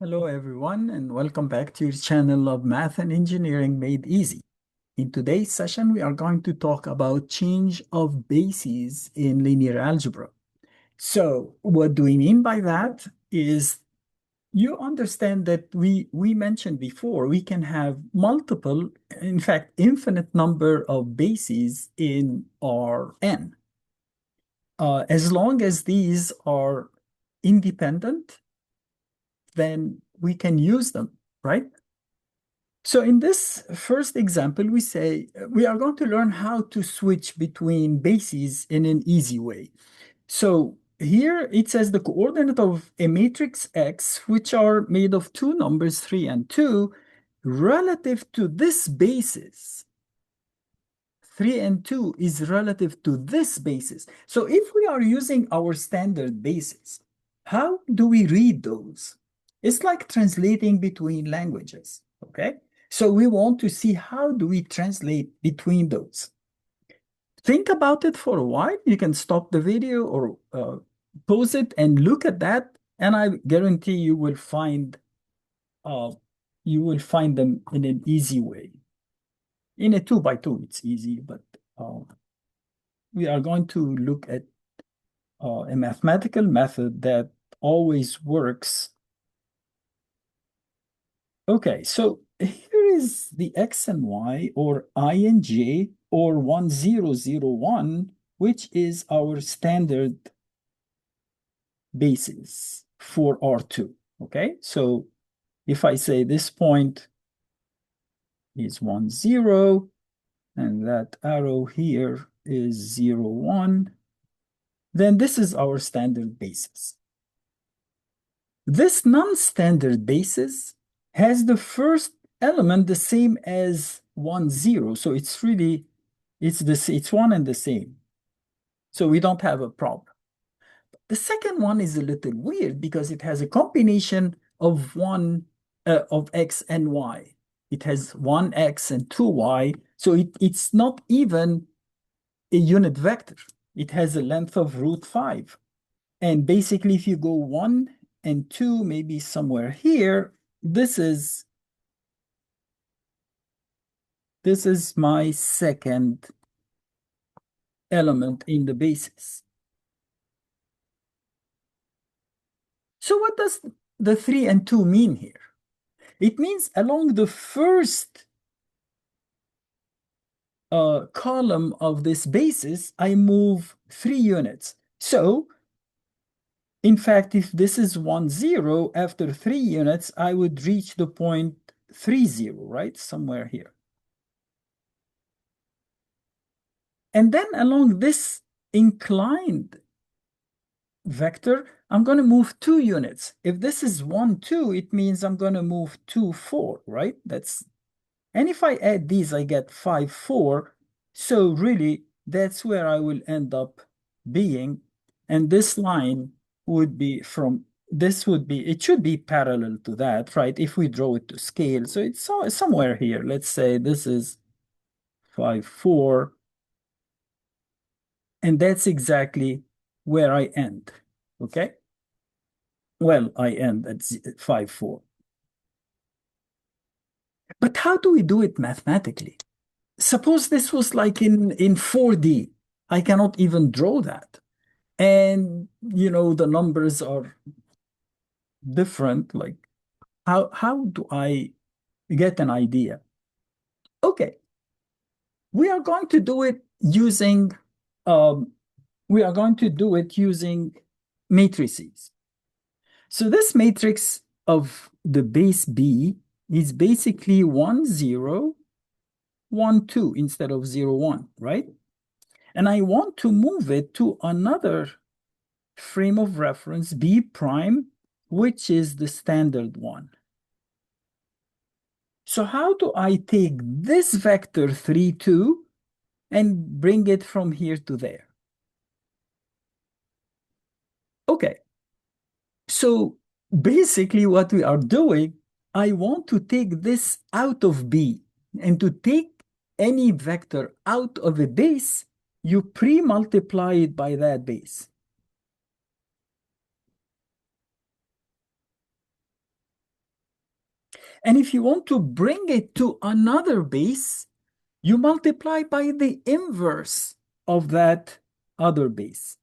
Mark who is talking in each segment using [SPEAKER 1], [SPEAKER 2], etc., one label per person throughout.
[SPEAKER 1] Hello, everyone, and welcome back to your channel of Math and Engineering Made Easy. In today's session, we are going to talk about change of bases in linear algebra. So what do we mean by that is you understand that we mentioned before, we can have multiple, in fact, infinite number of bases in Rn. As long as these are independent, then we can use them, right? So in this first example, we say we are going to learn how to switch between bases in an easy way. So here it says the coordinate of a matrix X, which are made of two numbers, 3 and 2, relative to this basis. 3 and 2 is relative to this basis. So if we are using our standard basis, how do we read those? It's like translating between languages, okay? So we want to see how do we translate between those. Think about it for a while. You can stop the video or pause it and look at that, and I guarantee uh, you will find them in an easy way. In a 2 by 2, it's easy, but uh, we are going to look at a mathematical method that always works. Okay, so here is the x and y, or I and j, or 1, 0, 0, 1, which is our standard basis for R2. Okay, so if I say this point is 1, 0, and that arrow here is 0, 1, then this is our standard basis. This non-standard basis has the first element the same as 1, 0. So it's really, it's one and the same. So we don't have a problem. The second one is a little weird because it has a combination of of x and y. It has 1x and 2y. So it's not even a unit vector. It has a length of √5. And basically, if you go 1 and 2, maybe somewhere here, this is my second element in the basis. So what does the 3 and 2 mean here? It means along the first column of this basis, I move 3 units. So in fact, if this is 1, 0, after 3 units, I would reach the point 3, 0, right? Somewhere here. And then along this inclined vector, I'm going to move 2 units. If this is 1, 2, it means I'm going to move 2, 4, right? And if I add these, I get 5, 4. So really, that's where I will end up being. And this line would be it should be parallel to that, right? If we draw it to scale. So it's somewhere here. Let's say this is 5, 4. And that's exactly where I end, okay? Well, I end at 5, 4. But how do we do it mathematically? Suppose this was like in 4D. I cannot even draw that. And, the numbers are different. Like, how do I get an idea? Okay, we are going to do it using um, matrices. So this matrix of the base B is basically 1, 0, 1, 2 instead of 0, 1, right? And I want to move it to another frame of reference, B prime, which is the standard one. So how do I take this vector 3, 2 and bring it from here to there? Okay, so basically what we are doing, I want to take this out of B, and to take any vector out of a base, you pre-multiply it by that base. And if you want to bring it to another base, you multiply by the inverse of that other base.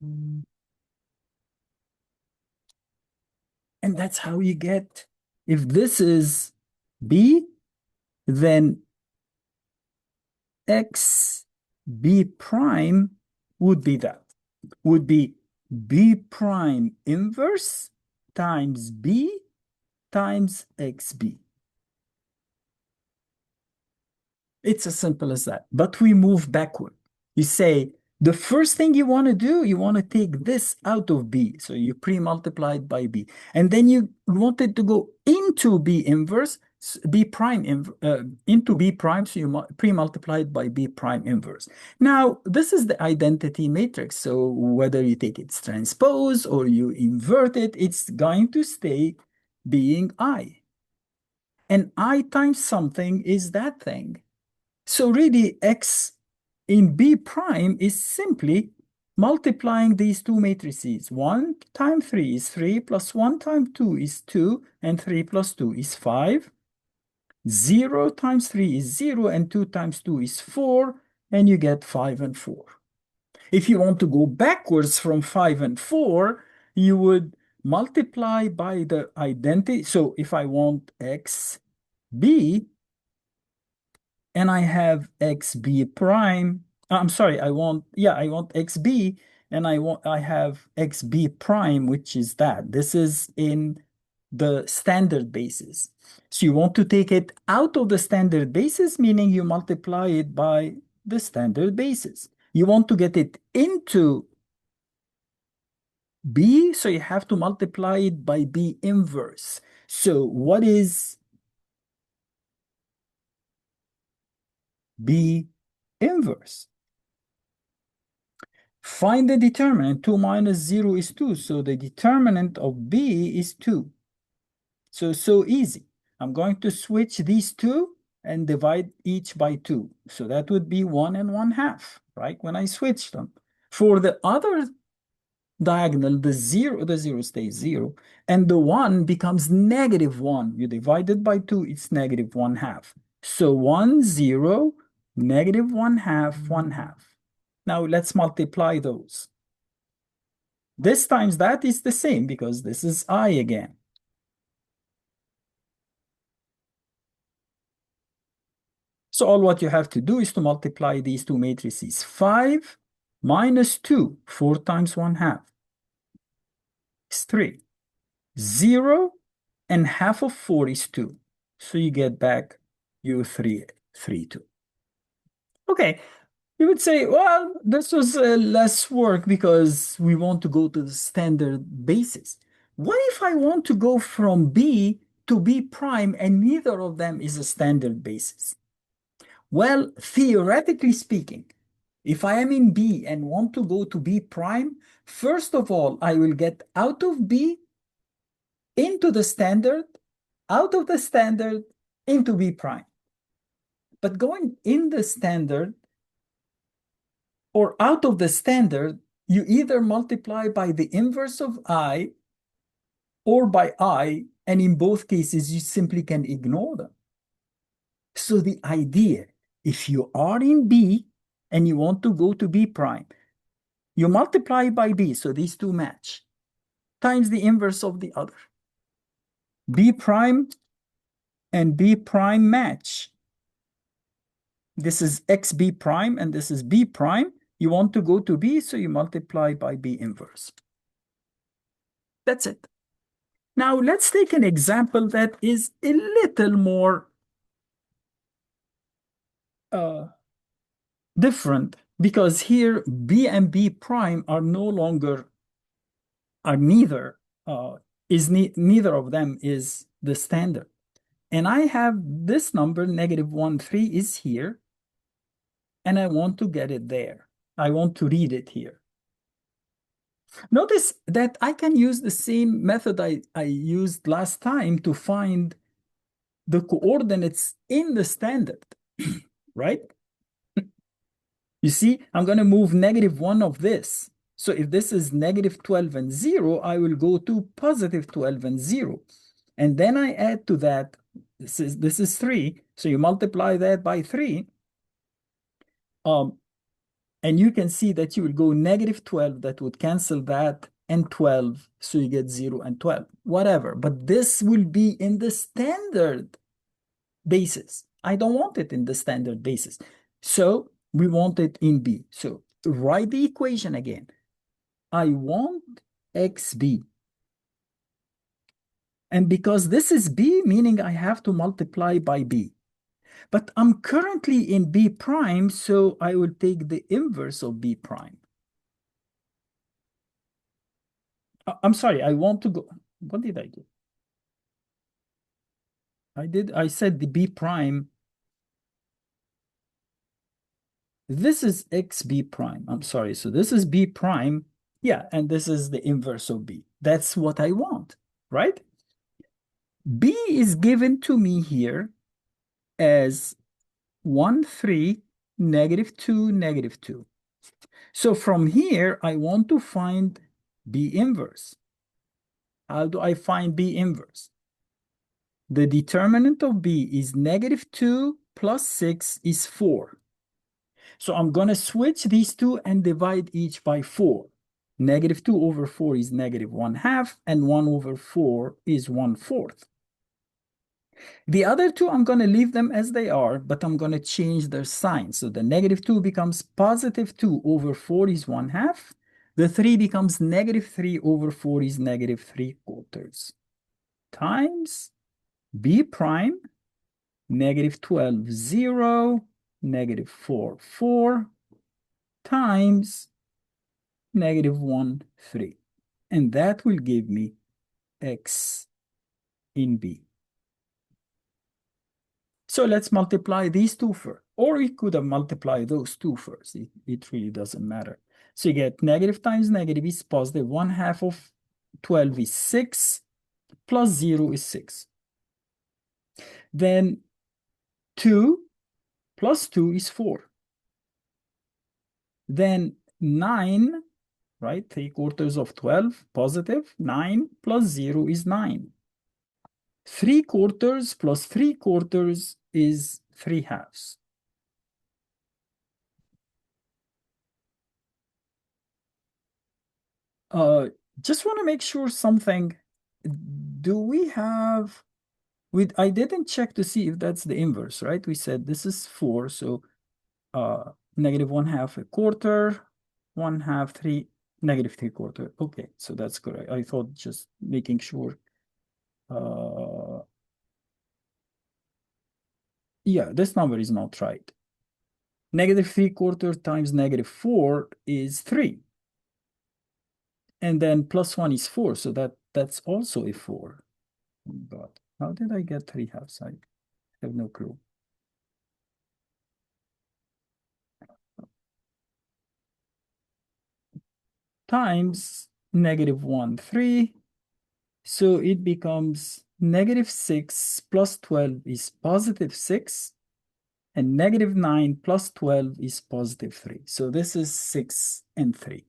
[SPEAKER 1] And that's how you get, if this is b, then x b prime would be that, would be b prime inverse times b times xb. It's as simple as that. But we move backward. You say, the first thing you want to do, you want to take this out of B. So you pre-multiply it by B. And then you want it to go into B inverse, B prime, into B prime. So you pre-multiply it by B prime inverse. Now, this is the identity matrix. So whether you take its transpose or you invert it, it's going to stay being I. And I times something is that thing. So really, x in B prime is simply multiplying these two matrices. 1 times 3 is 3, plus 1 times 2 is 2, and 3 plus 2 is 5. 0 times 3 is 0, and 2 times 2 is 4, and you get 5 and 4. If you want to go backwards from 5 and 4, you would multiply by the identity. So if I want x b, and I have xb prime. I'm sorry, I want xb, and I have xb prime, which is that. This is in the standard basis. So you want to take it out of the standard basis, meaning you multiply it by the standard basis. You want to get it into B, so you have to multiply it by B inverse. So what is B inverse? Find the determinant. 2 minus 0 is 2. So the determinant of B is 2. So easy. I'm going to switch these two and divide each by 2. So that would be 1 and 1/2, right? When I switch them. For the other diagonal, the 0 stays 0. And the 1 becomes -1. You divide it by 2, it's -1/2. So 1, 0, -1/2, 1/2. Now let's multiply those. This times that is the same because this is I again. So all what you have to do is to multiply these two matrices. 5 minus 2, 4 times 1/2 is 3. 0 and half of 4 is 2. So you get back your 3, 3, 2. Okay. You would say, well, this was less work because we want to go to the standard basis. What if I want to go from B to B prime and neither of them is a standard basis? Well, theoretically speaking, if I am in B and want to go to B prime, first of all, I will get out of B into the standard, out of the standard into B prime. But going in the standard or out of the standard, you either multiply by the inverse of I or by I, and in both cases, you simply can ignore them. So the idea, if you are in B and you want to go to B prime, you multiply by B, so these two match, times the inverse of the other. B prime and B prime match. This is xb prime and this is B prime. You want to go to B, so you multiply by B inverse. That's it. Now let's take an example that is a little more different, because here B and B prime are no longer, are neither, neither of them is the standard. And I have this number, -1, 3 is here, and I want to get it there. I want to read it here. Notice that I can use the same method I used last time to find the coordinates in the standard, right? You see, I'm going to move -1 of this. So if this is -12 and 0, I will go to +12 and 0. And then I add to that, this is 3. So you multiply that by 3. Um, and you can see that you will go -12. That would cancel that and 12. So you get 0 and 12, whatever. But this will be in the standard basis. I don't want it in the standard basis. So we want it in B. So write the equation again. I want XB. And because this is B, meaning I have to multiply by B. But I'm currently in B prime, so I will take the inverse of B prime. I'm sorry, I want to go. What did I do? I said the B prime. This is XB prime. I'm sorry. So this is B prime. Yeah, and this is the inverse of B. That's what I want, right? B is given to me here as 1, 3, -2, -2. So from here, I want to find B inverse. How do I find B inverse? The determinant of B is -2 plus 6 is 4. So I'm going to switch these two and divide each by 4. -2 over 4 is -1/2, and 1 over 4 is 1/4. The other two, I'm going to leave them as they are, but I'm going to change their sign. So the -2 becomes +2 over 4 is 1/2. The 3 becomes -3 over 4 is -3/4 times B prime, -12, 0, -4, 4 times -1, 3. And that will give me X in B. So let's multiply these two first. Or we could have multiplied those two first. It really doesn't matter. So you get negative times negative is positive. 1/2 of 12 is 6, plus 0 is 6. Then 2 plus 2 is 4. Then 9, right? 3/4 of 12, positive. 9 plus 0 is 9. 3/4 plus 3/4 is 3/2. Just want to make sure something. Do we have, I didn't check to see if that's the inverse, right? We said this is 4, so -1/2 a quarter, 1/2, 3, -3/4. Okay, so that's correct. I thought just making sure. Yeah, this number is not right. -3/4 times -4 is 3. And then +1 is 4, so that's also a 4. Oh God, how did I get 3/2? I have no clue. Times -1, 3. So it becomes -6 plus 12 is +6. And -9 plus 12 is +3. So this is 6 and 3.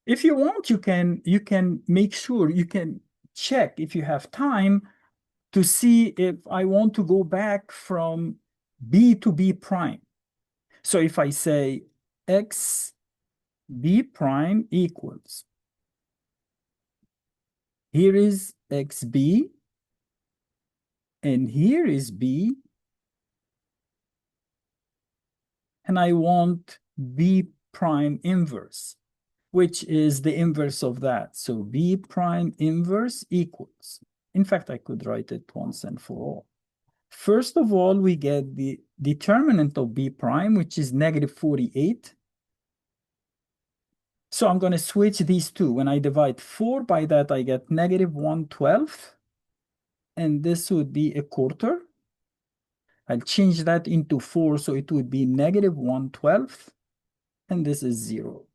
[SPEAKER 1] If you want, you can make sure, you can check if you have time to see if I want to go back from B to B prime. So if I say X B prime equals, here is XB, and here is B, and I want B prime inverse, which is the inverse of that. So B prime inverse equals, in fact, I could write it once and for all. First of all, we get the determinant of B prime, which is -48. So I'm going to switch these two. When I divide 4 by that, I get -1/12. And this would be a quarter. I'll change that into 4, so it would be -1/12. And this is 0.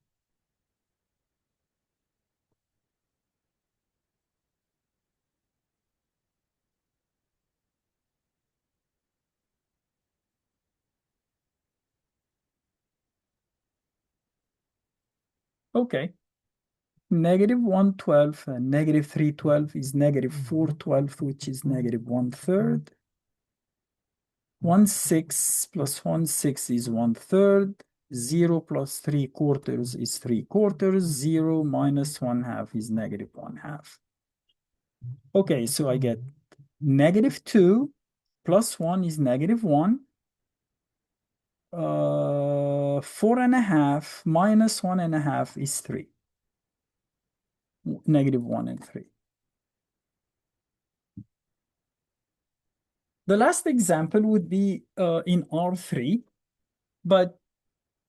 [SPEAKER 1] Okay. Negative 1/12 and negative 3/12 is negative 4/12, which is negative 1/3. 1/6 plus 1/6 is 1/3. 0 plus 3/4 is 3/4. 0 minus 1/2 is negative 1/2. Okay, so I get negative 2 plus 1 is negative 1. 4.5 minus 1.5 is 3. Negative 1 and 3. The last example would be in R3, but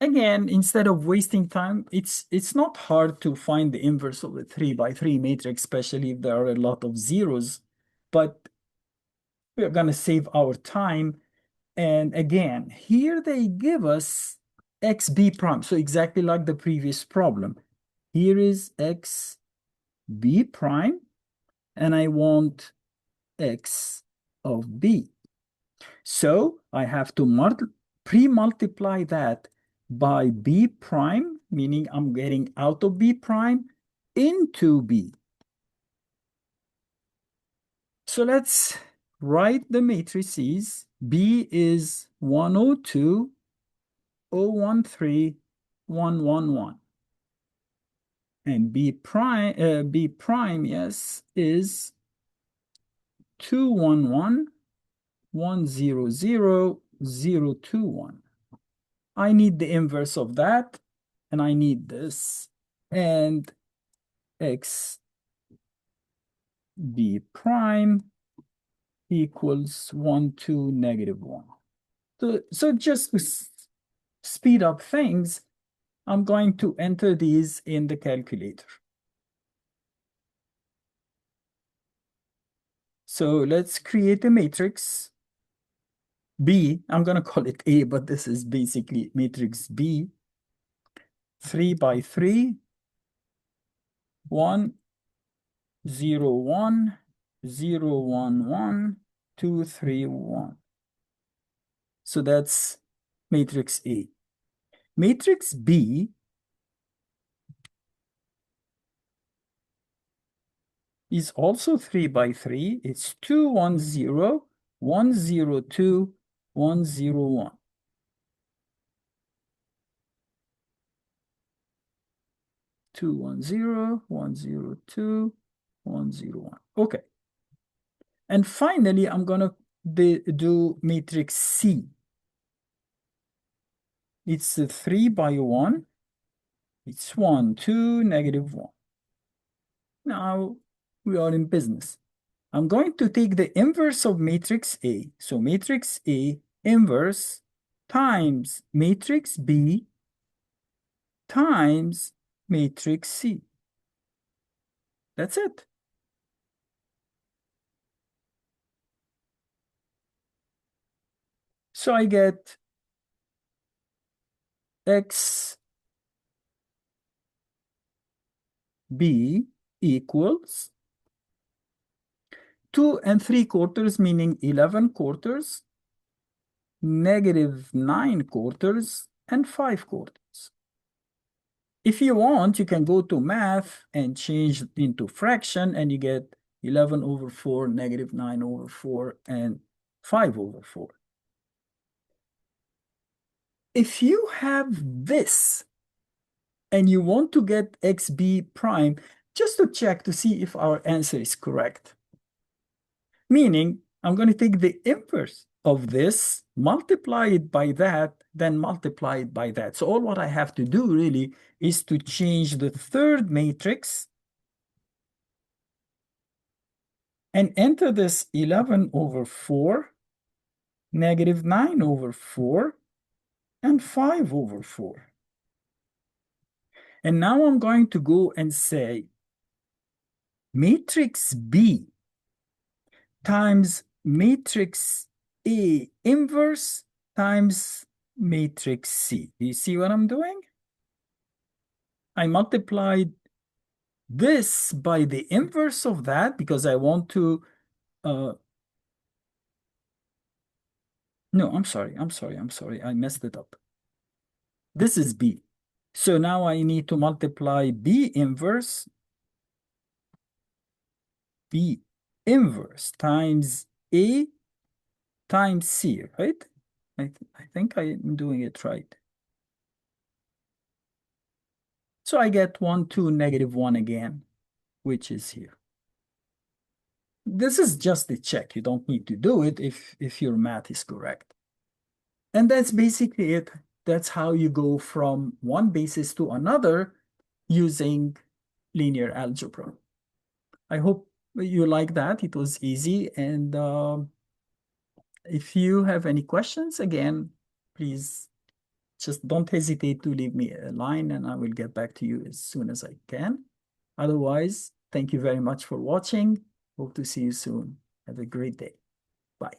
[SPEAKER 1] again, instead of wasting time, it's not hard to find the inverse of a 3 by 3 matrix, especially if there are a lot of zeros, but we're going to save our time. And again, here they give us xb prime. So exactly like the previous problem. Here is xb prime, and I want x of b. So I have to pre-multiply that by b prime, meaning I'm getting out of b prime into b. So let's write the matrices. B is 102, 013, 111. And B prime, yes, is 211, 100, 021. I need the inverse of that, and I need this, and x b prime equals 1, 2, negative 1. So just to speed up things, I'm going to enter these in the calculator. So let's create a matrix B. I'm going to call it A, but this is basically matrix B. 3 by 3, 1, 0, 1, 0, 1, 1, 2, 3, 1. So that's matrix A. Matrix B is also 3 by 3. It's 2, 1, 0, 1, 0, 2, 1, 0, 1. Two, 1, 0, 1, 0, 2, 1, 0, 1. Okay. And finally, I'm going to do matrix C. It's a 3 by 1. It's 1, 2, negative 1. Now we are in business. I'm going to take the inverse of matrix A. So matrix A inverse times matrix B times matrix C. That's it. So I get x b equals 2 3/4, meaning 11/4, negative 9/4, and 5/4. If you want, you can go to math and change into fraction, and you get 11/4, negative 9/4, and 5/4. If you have this and you want to get xb prime, just to check to see if our answer is correct. Meaning, I'm going to take the inverse of this, multiply it by that, then multiply it by that. So all what I have to do really is to change the third matrix and enter this 11/4, negative 9/4, and 5/4. And now I'm going to go and say matrix B times matrix A inverse times matrix C. Do you see what I'm doing? I multiplied this by the inverse of that because I want to, no, I'm sorry. I messed it up. This is B. So now I need to multiply B inverse times A times C, right? I think I'm doing it right. So I get 1, 2, -1 again, which is here. This is just a check. You don't need to do it if your math is correct. And that's basically it. That's how you go from one basis to another using linear algebra. I hope you like that. It was easy. And if you have any questions, again, please just don't hesitate to leave me a line and I will get back to you as soon as I can. Otherwise, thank you very much for watching. Hope to see you soon. Have a great day. Bye.